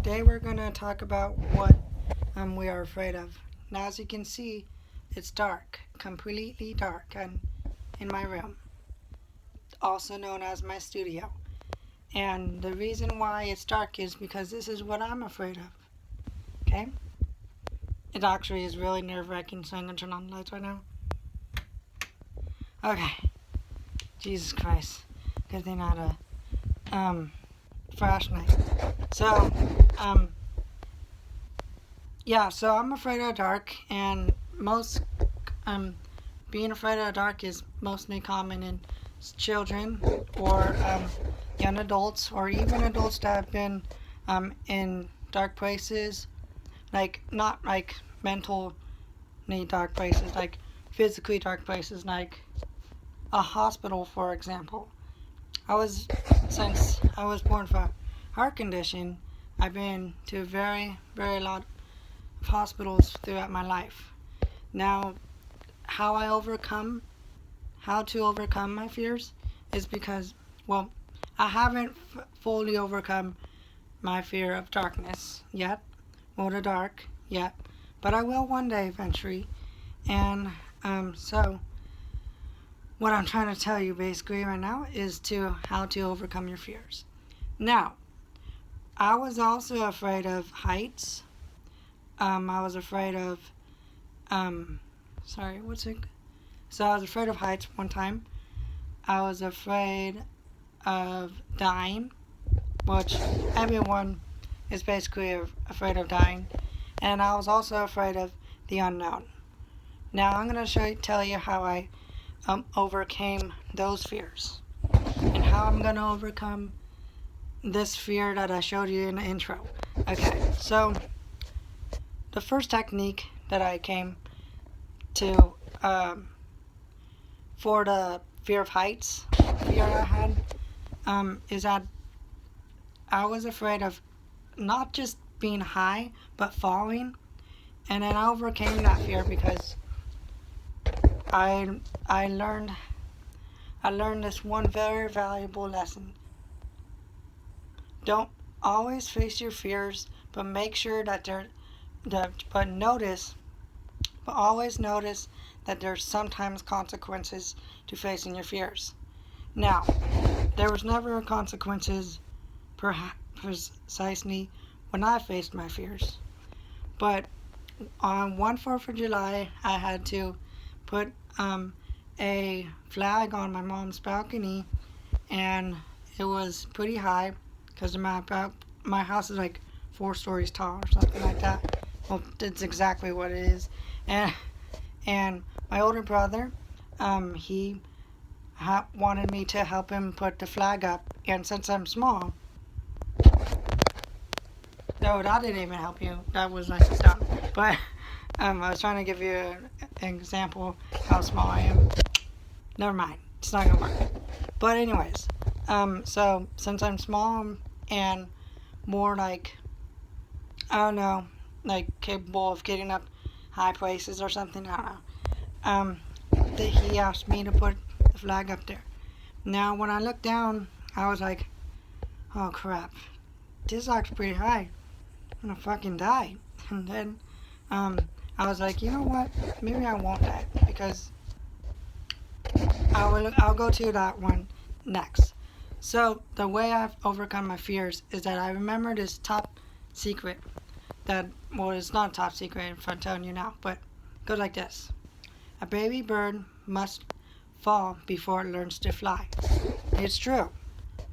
today we're going to talk about what we are afraid of. Now, as you can see, it's dark, completely dark, and in my room, also known as my studio. And the reason why it's dark is because this is what I'm afraid of. Okay? It actually is really nerve-wracking, so I'm going to turn on the lights right now. Okay. Jesus Christ. Good thing I had a flashlight. So, so I'm afraid of the dark, and being afraid of the dark is mostly common in children or young adults, or even adults that have been in dark places, like not like mentally dark places, like physically dark places, like a hospital, for example. Since I was born with a heart condition, I've been to a very, very lot of hospitals throughout my life. Now, how to overcome my fears is because, well, I haven't fully overcome my fear of darkness yet, or the dark yet, but I will one day eventually. And so what I'm trying to tell you basically right now is how to overcome your fears. Now, I was also afraid of heights. I was afraid of So I was afraid of heights one time. I was afraid of dying, which everyone is basically afraid of dying. And I was also afraid of the unknown. Now I'm going to tell you how I overcame those fears, and how I'm going to overcome this fear that I showed you in the intro. Okay, so the first technique that I came to for the fear of heights fear I had is that I was afraid of not just being high but falling, and then I overcame that fear because I learned this one very valuable lesson. Don't always face your fears, but make sure that always notice that there's sometimes consequences to facing your fears. Now, there was never consequences precisely when I faced my fears, but on 4th of July, I had to put a flag on my mom's balcony, and it was pretty high because my house is like 4 stories tall or something like that. Well, that's exactly what it is. And my older brother, he wanted me to help him put the flag up, and since I'm small, no, that didn't even help you. That was nice stuff. But I was trying to give you an example how small I am. Never mind. It's not gonna work. But anyways, so since I'm small and more like, I don't know, like capable of getting up high places or something, I don't know. He asked me to put the flag up there. Now, when I looked down, I was like, oh crap, this looks pretty high. I'm gonna fucking die. And then I was like, you know what? Maybe I won't die, because I'll go to that one next. So the way I've overcome my fears is that I remember this top secret it's not top secret if I'm telling you now, but it goes like this. A baby bird must fall before it learns to fly. It's true.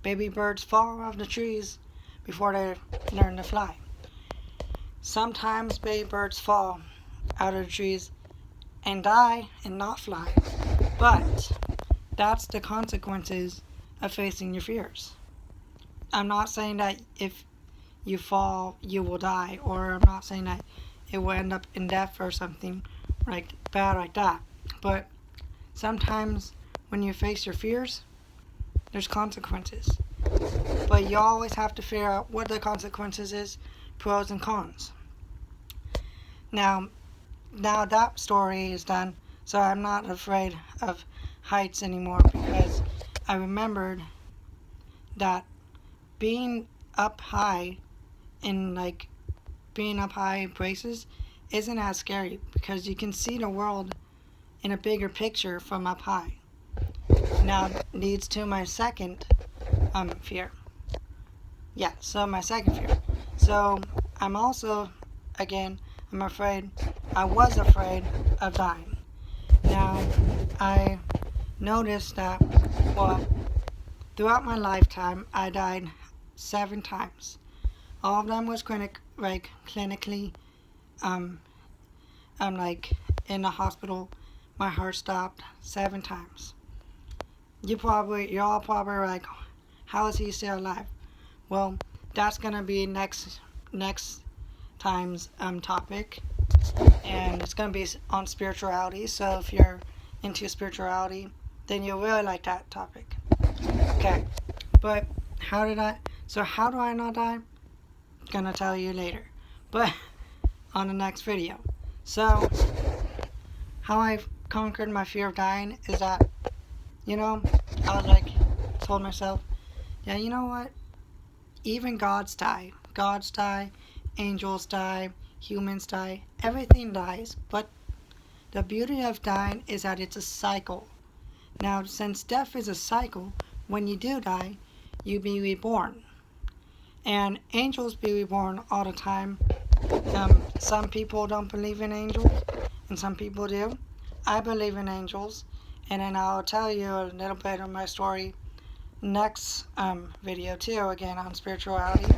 Baby birds fall off the trees before they learn to fly. Sometimes baby birds fall out of the trees and die and not fly. But that's the consequences of facing your fears. I'm not saying that if you fall, you will die, or I'm not saying that it will end up in death or something like bad like that. But sometimes when you face your fears, there's consequences. But you always have to figure out what the consequences is, pros and cons. Now that story is done, so I'm not afraid of heights anymore, because I remembered that being up high in like being up high in places isn't as scary because you can see the world in a bigger picture from up high. Now leads to my second fear. Yeah, so my second fear. So I'm also, again, I was afraid of dying. Now, I noticed that, well, throughout my lifetime, I died 7 times. All of them was clinically, I'm like in the hospital. My heart stopped 7 times. You're all probably like, how is he still alive? Well, that's gonna be next time's topic, and it's gonna be on spirituality. So if you're into spirituality, then you'll really like that topic. Okay, but how do I not die? Gonna tell you later, but on the next video. So how I conquered my fear of dying is that, I was like, told myself, yeah, you know what? Even gods die. Gods die, angels die, humans die, everything dies. But the beauty of dying is that it's a cycle. Now, since death is a cycle, when you do die, you be reborn. And angels be reborn all the time. Some people don't believe in angels, and some people do. I believe in angels, and then I'll tell you a little bit of my story next video too, again on spirituality.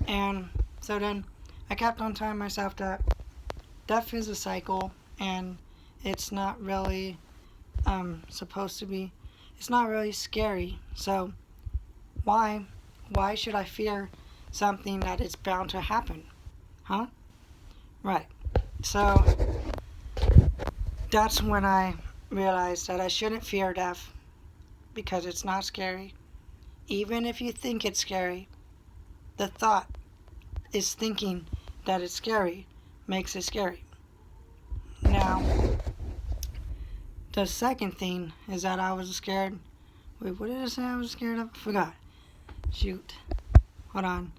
And so then I kept on telling myself that death is a cycle, and it's not really supposed to be, it's not really scary. So why should I fear something that is bound to happen? Huh? Right. So that's when I realized that I shouldn't fear death because it's not scary. Even if you think it's scary, the thought is thinking that it's scary makes it scary. Now, the second thing is that I was scared. Wait, what did I say I was scared of? I forgot. Shoot. Hold on.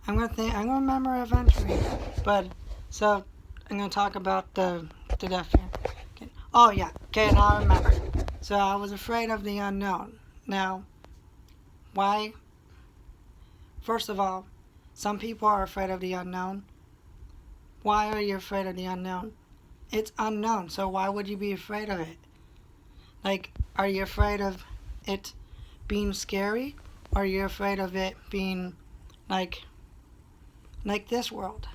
I'm gonna remember eventually. But so I'm gonna talk about the death fear. Okay. Oh yeah. Okay, now I remember. So I was afraid of the unknown. Now, why? First of all, some people are afraid of the unknown. Why are you afraid of the unknown? It's unknown, so why would you be afraid of it? Like, are you afraid of it being scary? Or are you afraid of it being like this world?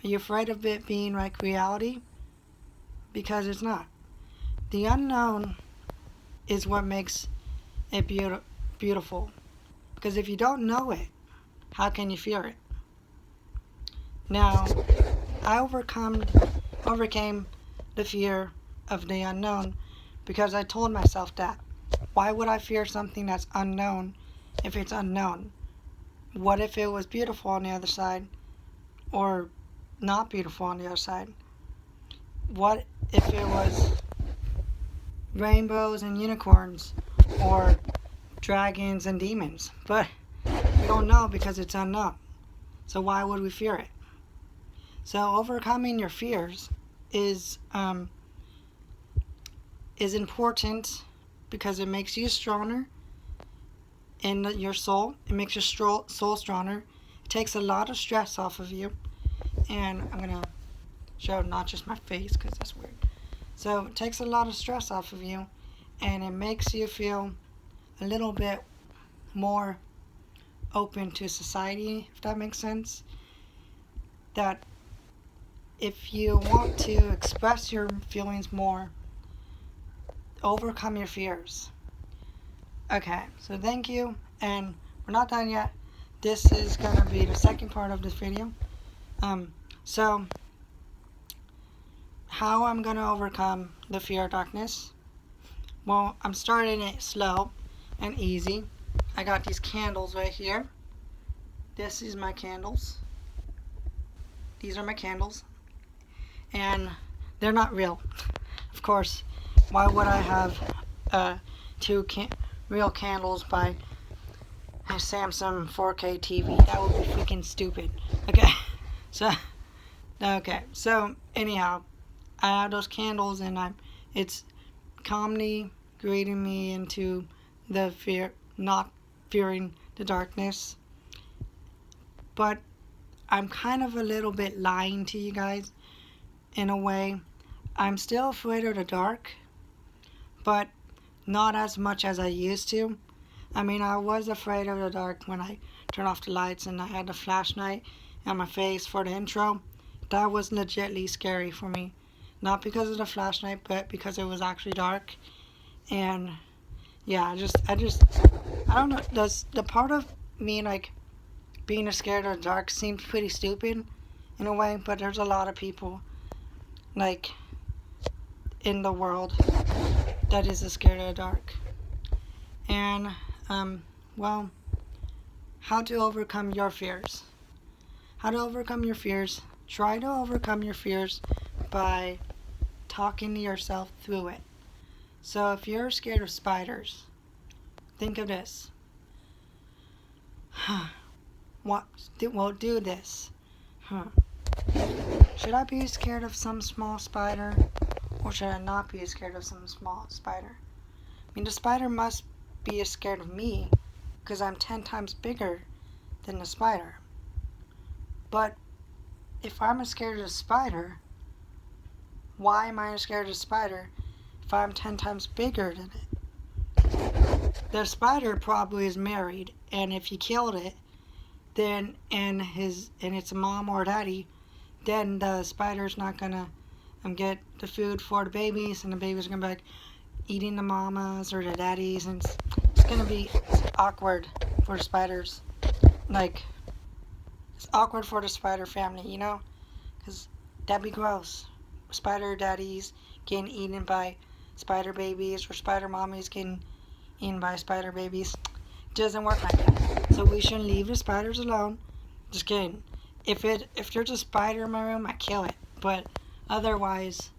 Are you afraid of it being like reality? Because it's not. The unknown is what makes it beautiful. Because if you don't know it, how can you fear it? Now, I overcame the fear of the unknown because I told myself that. Why would I fear something that's unknown if it's unknown? What if it was beautiful on the other side or not beautiful on the other side? What if it was rainbows and unicorns or dragons and demons? But we don't know because it's unknown. So why would we fear it? So overcoming your fears is important because it makes you stronger in your soul. It makes your soul stronger. It takes a lot of stress off of you. And I'm going to show not just my face because that's weird. So it takes a lot of stress off of you, and it makes you feel a little bit more open to society, if that makes sense. That if you want to express your feelings more, overcome your fears. Okay, so thank you, and we're not done yet. This is going to be the second part of this video. So, how I'm going to overcome the fear of darkness? Well, I'm starting it slow and easy. I got these candles right here. This is my candles. These are my candles. And they're not real. Of course, why would I have two real candles by a Samsung 4K TV. That would be freaking stupid. Okay, so anyhow, I have those candles, and it's calmly greeting me into the not fearing the darkness. But I'm kind of a little bit lying to you guys in a way. I'm still afraid of the dark, but not as much as I used to. I mean, I was afraid of the dark when I turned off the lights and I had the flashlight on my face for the intro. That was legitly scary for me. Not because of the flashlight, but because it was actually dark. And yeah, I don't know. Does the part of me like being scared of the dark seems pretty stupid in a way? But there's a lot of people like in the world that is scared of the dark. And well, how to overcome your fears. How to overcome your fears. Try to overcome your fears by talking to yourself through it. So if you're scared of spiders, think of this. We'll do this. Should I be scared of some small spider, or should I not be scared of some small spider? I mean, the spider must be scared of me because I'm 10 times bigger than the spider. But if I'm scared of the spider, why am I scared of the spider if I'm 10 times bigger than it? The spider probably is married, and if you killed it, then and its mom or daddy, then the spider's not gonna get the food for the babies, and the babies are gonna be like eating the mamas or the daddies, and it's gonna be awkward for the spiders. Like, it's awkward for the spider family, you know, because that'd be gross. Spider daddies getting eaten by spider babies, or spider mommies getting eaten by spider babies. It doesn't work like that. So we shouldn't leave the spiders alone. Just kidding. If there's a spider in my room, I kill it. But otherwise,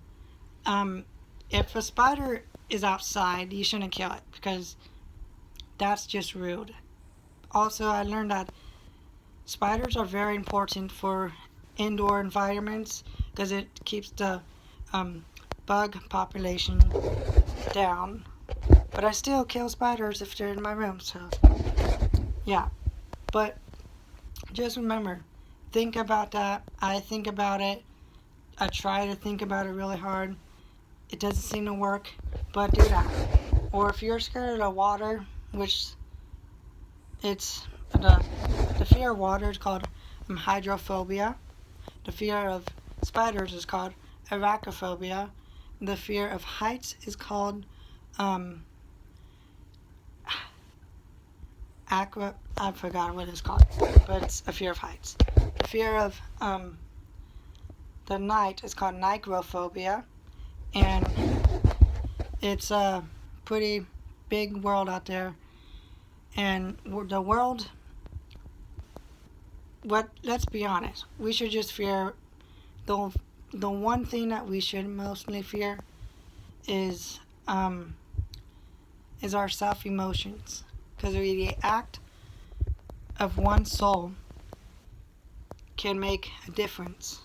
if a spider is outside, you shouldn't kill it, because that's just rude. Also, I learned that spiders are very important for indoor environments because it keeps the bug population down. But I still kill spiders if they're in my room, so yeah. But just remember, think about that. I think about it. I try to think about it really hard. It doesn't seem to work, but do that. Or if you're scared of the water, which it's the fear of water is called hydrophobia. The fear of spiders is called arachnophobia. The fear of heights is called I forgot what it's called, but it's a fear of heights. The fear of the night is called nigrophobia, and it's a pretty big world out there. And the world, let's be honest, we should just fear the one thing that we should mostly fear is our self-emotions, because the act of one soul can make a difference,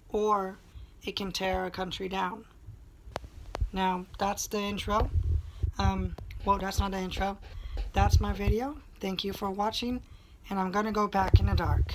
or it can tear a country down. Now, that's the intro. Well, that's not the intro. That's my video. Thank you for watching, and I'm gonna go back in the dark.